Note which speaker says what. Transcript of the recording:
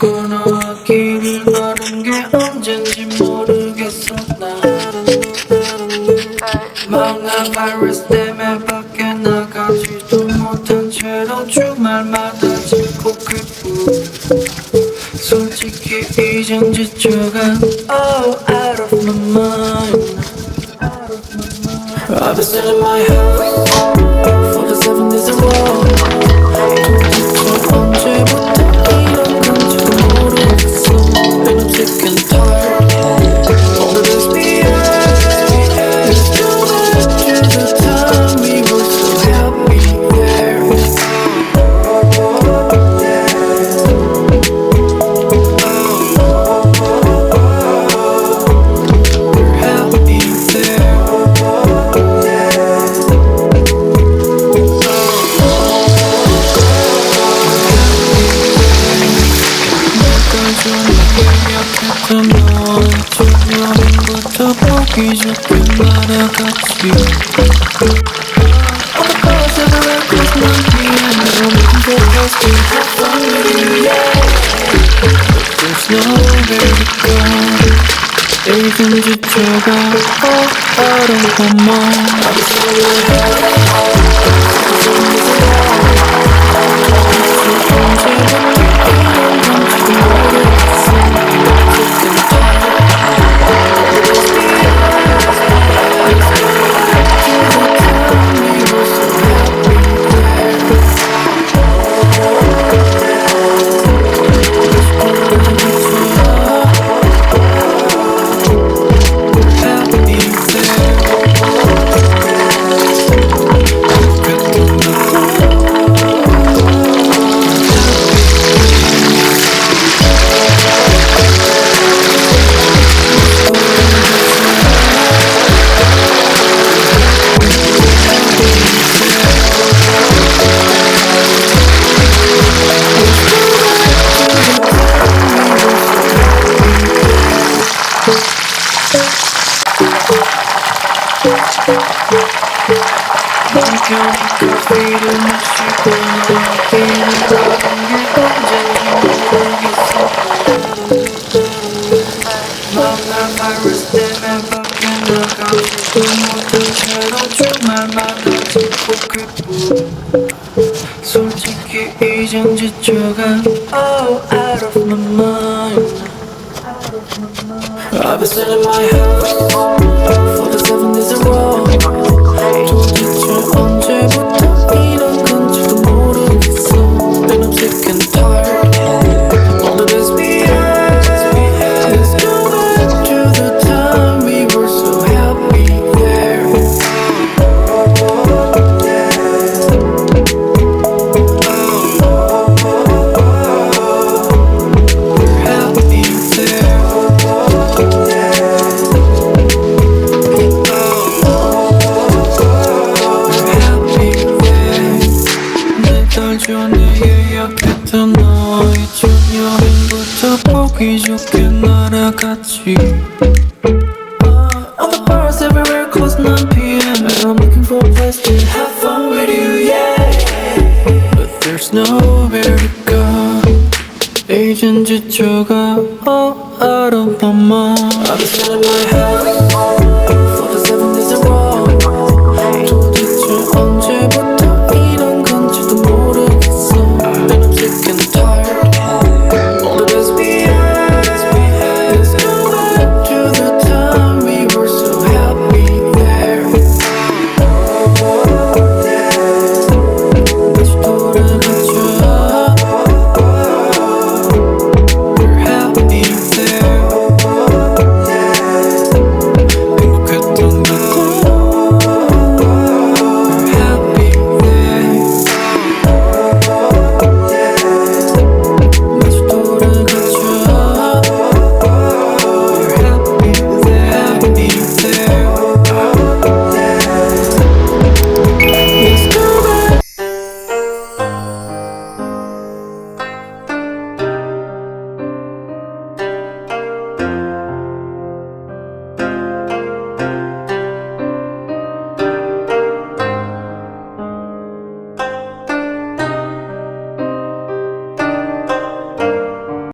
Speaker 1: 끊어가기를 바란 게 언젠지 모르겠어. 난 망한 바이러스 때문에 밖에 나가지도 못한 채로 주말마다 집콕했고 솔직히 이젠 지쳐가 out of my mind. I've been sitting in my house for the 7 days in a row. 도대체 언제부터 이런 건지도 모르겠어. And I'm sick and tired all of this BS. Let's go back to the time we were so happy there. We're happy there. 기억했던 너와 저녁부터 보기 좋게 날아갔지. All the cars everywhere close my feet and I'm looking for a place to have fun with you, yeah. But there's nowhere to go. 이젠 지쳐가 out of my mind. I'll be sitting in my 솔직히 이젠 지쳐가 out of my mind. I've been sitting in my house for the 7 days in a row. 도대체 언제부터 이런 건지도 모르겠어. And I'm sick and tired all of this BS. Let's go back to the time we were so happy there. We're happy there. 전에 예약했던 너와의 저녁부터 보기 좋게 날아갔지. All the bars everywhere close 9 p.m. And I'm looking for a place to have fun with you, yeah. But there's nowhere to go. 이젠 지쳐가 out of my mind. I've been sitting in my house